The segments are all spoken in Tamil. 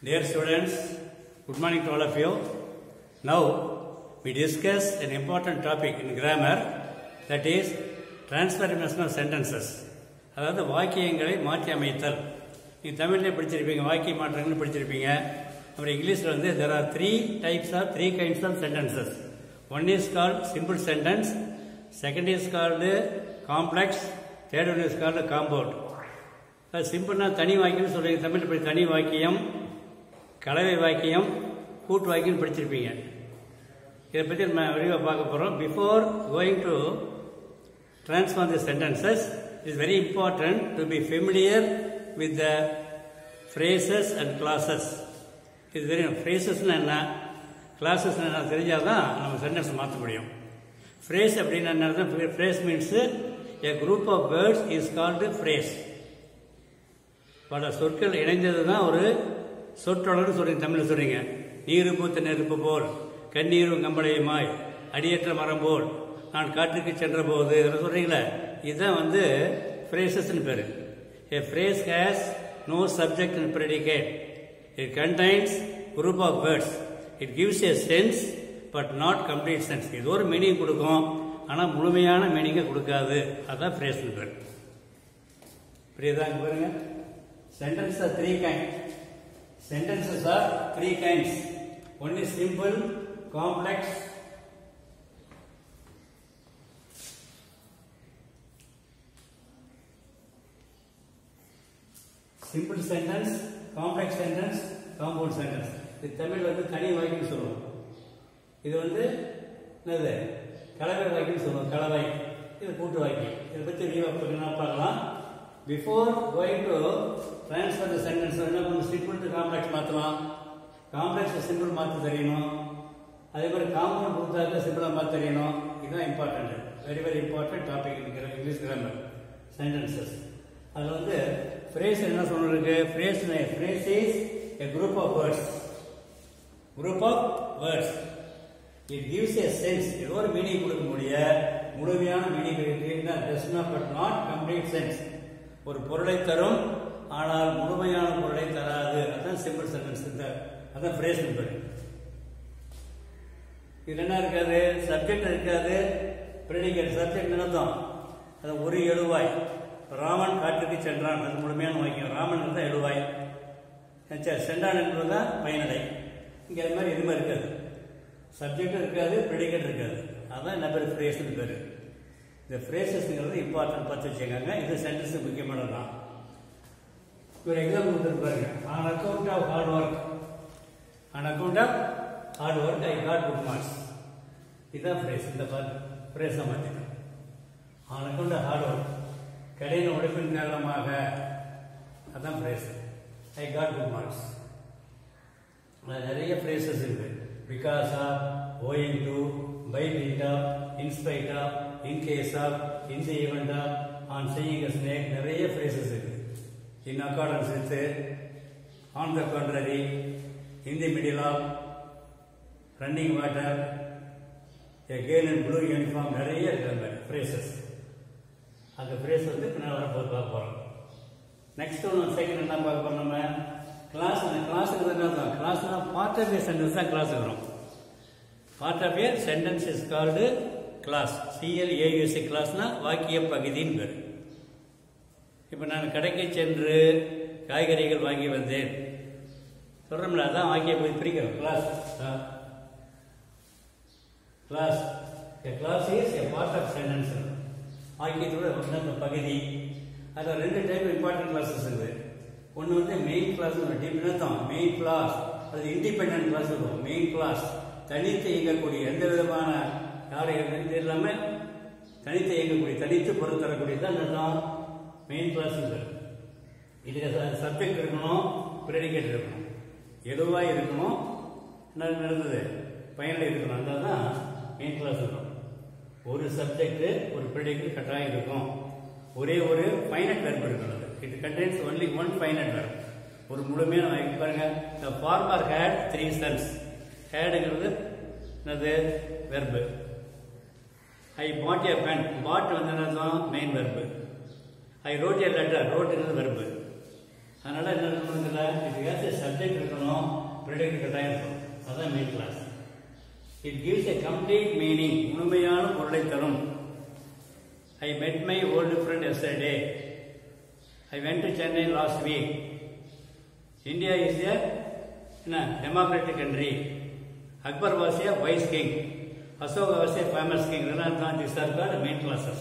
Dear students, good morning to all of you. Now we discuss an important topic in grammar, that is transformation of sentences. அதாவது வாக்கியங்களை மாற்றி அமைத்தல். நீங்கள் தமிழில் படிச்சிருப்பீங்க, வாக்கிய மாற்றங்கள் படிச்சிருப்பீங்க. அப்புறம் இங்கிலீஷில் வந்து there are three kinds of sentences. One is called simple sentence, second is called complex, third one is called compound. சிம்பிள்னா தனி வாக்கியம் சொல்றீங்க, தமிழில் படி தனி வாக்கியம், கலவை வாக்கியம், கூட்டு வாக்கியம் படிச்சிருப்பீங்க. இதை பற்றி நம்ம விரிவாக பார்க்க போகிறோம். Before going to transform the sentences, it is very important to be familiar with the phrases and clauses. இது வெரி ஃப்ரேசஸ்னா என்ன, கிளாஸஸ்னா என்ன தெரிஞ்சாதான் நம்ம சென்டென்ஸ் மாற்ற முடியும். ஃப்ரேஸ் அப்படின்னு என்ன, phrase means a group of words is called phrase. பல சொற்கள் இணைந்தது தான் ஒரு சொற்றொடர்னு சொல்றீங்க, தமிழில் சொல்றீங்க. நீரு பூத்த நெருப்பு போல், கண்ணீரும் கம்பளையுமாய், அடியற்ற மரம் போல், நான் காற்றுக்கு சென்ற போது, இதெல்லாம் சொல்றீங்களே, இதுதான் வந்து ஃப்ரேசஸ்ன்னு பேரு. A phrase has no subject and predicate. It contains group of words. It gives a sense but not complete sense. இது ஒரு மீனிங் கொடுக்கும், ஆனால் முழுமையான மீனிங்கை கொடுக்காது. அதான் ஃப்ரேஸ்ன்னு பேர். புரியுதா? பாருங்க, sentences are three kinds. Sentences are three kinds. One is simple, complex, simple sentence, complex sentence, compound sentence. இது தமிழ் வந்து தனி வாக்கியம் சொல்லுவோம். இது வந்து என்னது, கலவை வாக்கியம் சொல்லுவோம். கலவை, இது கூட்டு வாக்கியம். இதை பற்றி விரிவாக பார்க்கலாம். Before going to transfer the sentence என்ன பண்ணணும், சிம்பிள் டு காம்ப்ளெக்ஸ் மாற்றலாம், காம்ப்ளெக்ஸ் சிம்பிள் மாற்ற தெரியணும். அதே மாதிரி காம்பவுண்ட் கொடுத்தாக்க சிம்பிளாக மாற்ற தெரியணும். இதுதான் important, very very important topic English grammar sentences. அதில் வந்து ஃப்ரேஸ் என்ன சொல்லிருக்கு, phrase is a group of words. Group of words. It gives a sense. ஏதோ ஒரு மீனிங் கொடுக்க முடிய முழுமையான மீனிங் இருக்கு, does not but not complete sense. ஒரு பொருளை தரும், ஆனால் முழுமையான பொருளை தராது. அதான் சிம்பிள் சென்டென்ஸ். அதான் ஃப்ரேஸ் பேரு. இது என்ன இருக்காது, சப்ஜெக்ட் இருக்காது, ப்ரெடிகேட். சப்ஜெக்ட் நினைத்தோம், அது ஒரு எழுவாய். ராமன் காட்டுக்கு சென்றான், அது முழுமையான வாக்கியம். ராமன் இருந்தால் எழுவாய், சென்றான் என்பதுதான் பயனடை. இங்கே அது மாதிரி எதுவுமே இருக்காது, சப்ஜெக்டும் இருக்காது, ப்ரெடிகேட் இருக்காது. அதான் என்ன பேர், ஃப்ரேஸ்னு பேர். இந்த ஃப்ரேசஸ்ங்கிறது இம்பார்ட்டன்ட் பார்த்து வச்சுக்கோங்க. இது சென்டென்ஸ் முக்கியமானது தான். ஒரு எக்ஸாம்பிள் கொடுத்துட்டு பாருங்க. On account of hard work, on account of hard work I got good marks. இதுதான் ஃப்ரேஸ். இந்த ஃப்ரேஸை மாற்றிக்கலாம். On account of hard work, கடின உழைப்பின் காரணமாக, அதான் phrase. I got good marks. நிறைய ஃப்ரேசஸ் இருக்கு. Because of, owing to, by டீட் of, in spite of, in case of, in the event of, on seeing a snake, நிறைய ஃப்ரேசஸ் இருக்கு. In accordance with, on the contrary, in the middle of, running water, a girl in blue uniform, நிறைய இருக்கு ஃப்ரேசஸ். அந்த ஃப்ரேஸ் வந்து இப்போ நான் வரப்போது பார்க்க போகிறோம். நெக்ஸ்ட் ஒன்று செகண்ட் என்ன பார்க்க போகிறோம் நம்ம, கிளாஸ். அந்த கிளாஸுக்கு என்ன தான், கிளாஸ்னா பார்ட் ஆஃப் ஏ சென்டென்ஸ் தான் கிளாஸ் வரும். Part of a sentence is called clause. CLAUSE கிளாஸ்னா வாக்கிய பகுதின்னு பேர். இப்போ நான் கடைக்கு சென்று காய்கறிகள் வாங்கி வந்தேன் சொல்கிறோம்ல, அதான் வாக்கிய பகுதி பிரிக்கிறோம். Clause, clause. Clause is a part of sentence. வாக்கியத்தோட பகுதி. அதில் ரெண்டு டைப் இம்பார்ட்டன்ட் கிளாஸஸ் இருக்குது. ஒன்று வந்து மெயின் கிளாஸ், மெயின் கிளாஸ். அது இண்டிபெண்டன்ட் கிளாஸ் இருக்கும். மெயின் கிளாஸ் தனித்து இயங்கக்கூடிய, எந்த விதமான யாரையும் இல்லாமல் தனித்து இயங்கக்கூடிய, தனித்து பொருள் தரக்கூடியதான் அர்த்தம் மெயின் கிளாஸ். இதுக்கு சப்ஜெக்ட் இருக்கணும், ப்ரெடிகேட் இருக்கணும், எழுவாய் இருக்கணும், என்ன நடந்தது, பயனில் இருக்கணும். அந்த தான் மெயின் கிளாஸ் இருக்கும். ஒரு சப்ஜெக்ட், ஒரு ப்ரெடிகேட் கட்டாயம் இருக்கும். ஒரே ஒரு ஃபைனட் வெர்ப் இருக்கிறது. It contains only one finite verb. ஒரு முழுமையான பாருங்க. The farmer had 3 sons. ஹேடுங்கிறது என்னது, verb. I bought a pen. bought வந்து என்னதான் main verb. I wrote a letter. wrote is verb. அதனால என்ன பண்ணுறதுல இதுக்காக சப்ஜெக்ட் இருக்கணும், ப்ரெடிகேட் கட்டாயம் இருக்கணும். அதுதான் main clause. It gives a complete meaning, முழுமையான பொருளை தரும். I met my old friend yesterday. I went to Chennai last week. India is a democratic country. Akbar was a wise king. Ashoka was a famous king. These are called main classes.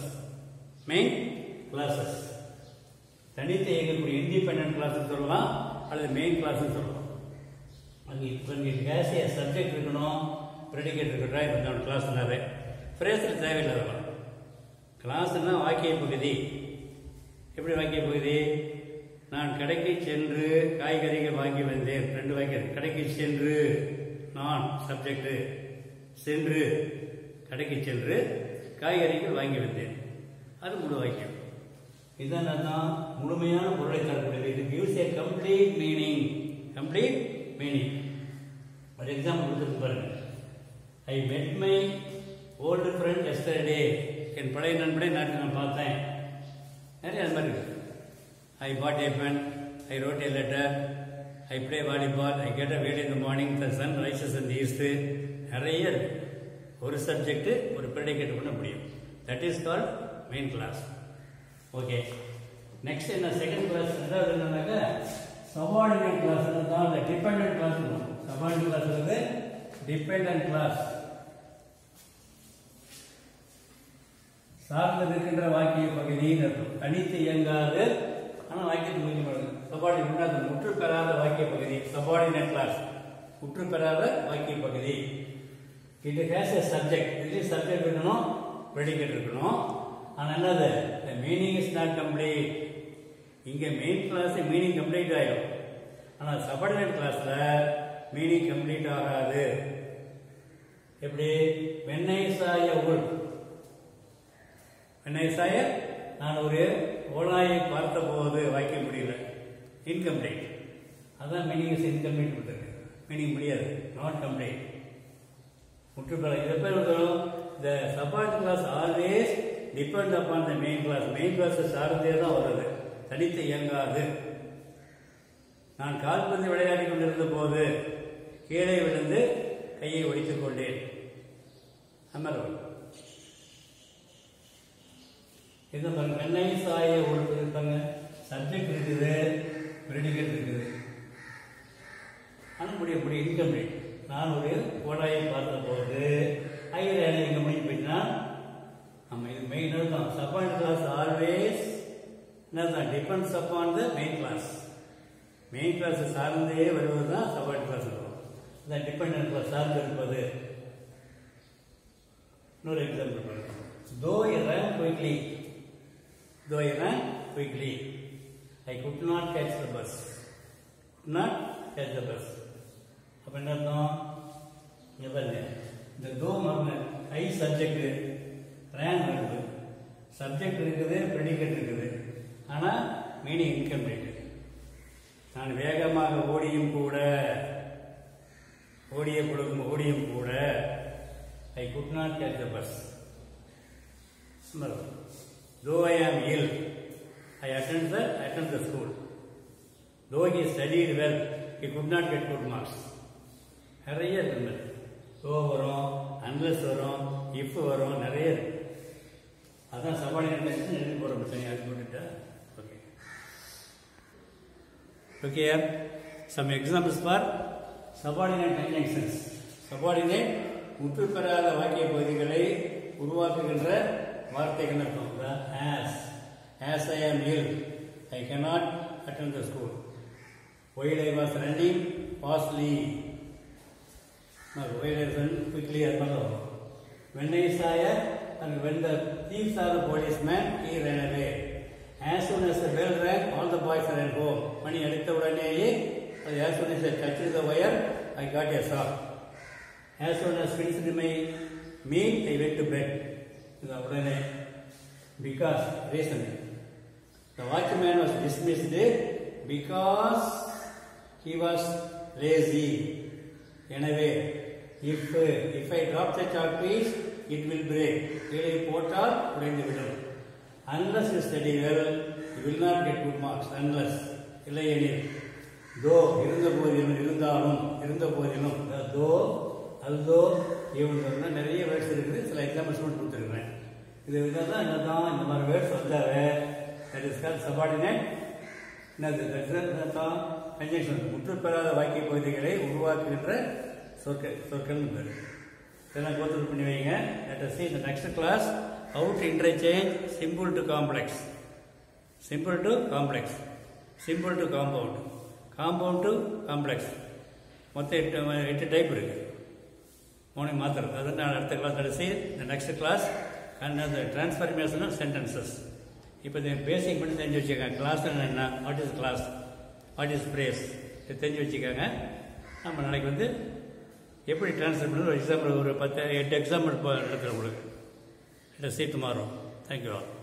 Main classes. தனித்து இயங்கக்கூடிய இண்டிபெண்டன்ட் கிளாஸ் சொல்லலாம், அல்லது மெயின் கிளாஸ் சொல்லலாம். அங்கே சப்ஜெக்ட் இருக்கணும், ப்ரெடிகேட் இருக்கட்டும். இப்போ கிளாஸ்னாவே ஃப்ரேஸில் தேவையில்லை. அதெல்லாம் கிளாஸ்னா வாக்கிய பகுதி. எப்படி வாக்கிய பகுதி? நான் கடைக்கு சென்று காய்கறிகள் வாங்கி வந்தேன். 2 வாக்கியம். கடைக்கு சென்று நான் சப்ஜெக்ட், சென்று கடைக்கு சென்று காய்கறிகள் வாங்கி வந்தேன். அது முழு வாக்கியம். இதுதான் அர்த்தம், முழுமையான பொருளை தரக்கூடியது. இது gives a complete meaning. Complete meaning. ஒரு எக்ஸாம்பிள் கொடுத்துருக்கு பாருங்க. I met my old friend yesterday. என் பழைய நண்பனை நாட்டு நான் பார்த்தேன். நிறைய அது மாதிரி இருக்கு. I bought a pen, I wrote a letter, I play volleyball, I get a wade in the morning, the sun rises in the east. நிறைய இருக்கு. ஒரு சப்ஜெக்ட் ஒரு ப்ரெடிகேட் பண்ண முடியும். That is called main clause. Okay, next என்ன? Second clause. ரெண்டாவது என்னன்னாக்க சபார்டினேட் கிளாஸ் தான். Dependent clause. சபார்டினேட் கிளாஸ் வந்து டிபெண்டன்ட் கிளாஸ். சார்ந்து இருக்கின்ற வாக்கிய பகுதின்னு இருக்கும். தனித்து இயங்காது ஆனால் வாக்கியத்தை முக்கியமானது. சபார்டினேட் முற்று பெறாத வாக்கிய பகுதி. சபார்டினேட் கிளாஸ் முற்று பெறாத வாக்கிய பகுதி. It has a subject. இது சப்ஜெக்ட் இருக்கணும், ப்ரெடிகேட் இருக்கணும். ஆனால் என்னது? The meaning is not complete. இங்கே மெயின் கிளாஸ் மீனிங் கம்ப்ளீட் ஆகிடும். ஆனால் சபார்டினேட் கிளாஸ்ல மீனிங் கம்ப்ளீட் ஆகாது. எப்படி? வெண்ணை சாய உள், வெண்ணை சாய நான் ஒரு ஓநாயை பார்த்த போது வாய்க்க முடியல. இன்கம்ப்ளீட். அதான் மீனிங் இஸ் இன்கம்ப்ளீட் கொடுத்துருக்கு. மீனிங் முடியாது, நாட் கம்ப்ளீட். முற்றுப்பெற. இதை பேர் வரும். த subordinate clause always depend upon the main clause. Main class சார்ந்தே தான் வருது, தனித்து இயங்காது. நான் கால்பந்து விளையாடி கொண்டிருந்த போது கீழே விழுந்து கையை ஒடித்துக் கொண்டேன். அமர்வு. இது பாருங்க, வெண்ணை சாய இருப்பாங்க. சப்ஜெக்ட் இருக்குது, ப்ரெடிகேட் இருக்குது. ஆனால் முடிய இன்கம்ப்ளீட். நான் ஒரு கோடாயை பார்த்த போது ஐயர் எங்க முடிஞ்சு போயிட்டுனா நம்ம இது மெயின் தான். சபார்டினேட் கிளாஸ் ஆல்வேஸ் என்னதான் depends upon the main clause. Main class சார்ந்தே வருவது தான் சபார்டினேட் கிளாஸ் இருக்கும். இந்த டிபெண்டன்ட் கிளாஸ் சார்ந்து இருப்பது. இன்னொரு எக்ஸாம்பிள் பாருங்க. தோ ஐ ran quickly. Though I ran quickly, I could not catch the bus. Could not catch the bus. அப்ப என்ன அர்த்தம்? இங்க பாருங்க, இந்த தோ மறந்து ஐ சப்ஜெக்ட், ran வருது. சப்ஜெக்ட் இருக்குது, ப்ரெடிகேட் இருக்குது. ஆனா மீனிங் இன்கம்ப்ளீட். நான் வேகமாக ஓடியும் கூட, ஓடியும் கூட I could not catch the bus. Though I am ill, I attend the school. Though he studied well, he could not get good marks. நிறைய இருக்கு. though வரும், unless வரும், if வரும், நிறைய இருக்கு. அதான் சபார்டினேட் எழுதி போற பிரச்சனை. அது போட்டுட்டா okay. Okay, here some examples for subordinate conjunctions. Subordinate முற்று பெறாத வாக்கிய பகுதிகளை உருவாக்குகின்ற வார்த்தைகள் இருக்கும். As I am ill, I cannot attend the school. While I was running fastly, while I ran quickly, when I saw and when the thief saw the policeman, he ran away. As soon as the bell rang, all the boys ran home. மணி அடித்த உடனேயே, as soon as I touched the wire, I got a shock. As soon as finished my meal, I went to bed. உடனே because reason, the watchman was dismissed because he was lazy. எனவே if I drop the chalk piece, it will break. கீழே போட்டால் உடைந்து விடும். Unless you study well, you will not get good marks. Unless இல்லையெனில், தோ இருந்த போதிலும், இருந்தாலும், இருந்த போதிலும், தோ அல்தோ இவங்க நிறைய வேர்ட்ஸ் இருக்குது. சில எக்ஸாம்பிள்ஸ் மட்டும் கொடுத்துருக்குறேன். இது தான் என்னதான் இந்த மாதிரி வேர்ட்ஸ் வந்தாவே தட் இஸ் கால்ட் சபார்டினேட். என்னது தான் கன்ஜங்ஷன், முற்றுப்பெறாத வாக்கிய பகுதிகளை உருவாக்குகின்ற சொற்கள்னு பேர். இதெல்லாம் கோத்ரூ பண்ணி வைங்க. Let us see in the next class how to interchange simple to complex, simple to complex, simple to compound, compound to complex. மொத்தம் 8 டைப் இருக்கு. மூணு மாத்திரம். அது நான் அடுத்த கிளாஸ் கடைசி இந்த நெக்ஸ்ட் கிளாஸ் அண்ட் அந்த டிரான்ஸ்ஃபர்மேஷன் ஆஃப் சென்டென்சஸ். இப்போ இந்த பேசிக் மட்டும் தெரிஞ்சு வச்சுக்கோங்க. கிளாஸ் என்ன, what is clause, what is phrase, இது தெரிஞ்சு வச்சுக்கோங்க. நம்ம நாளைக்கு வந்து எப்படி டிரான்ஸ்ஃபர் பண்ணுறது ஒரு எக்ஸாம்பிள் ஒரு 8 எக்ஸாம்பிள் நடத்துகிறேன் உங்களுக்கு. See you tomorrow. Thank you all.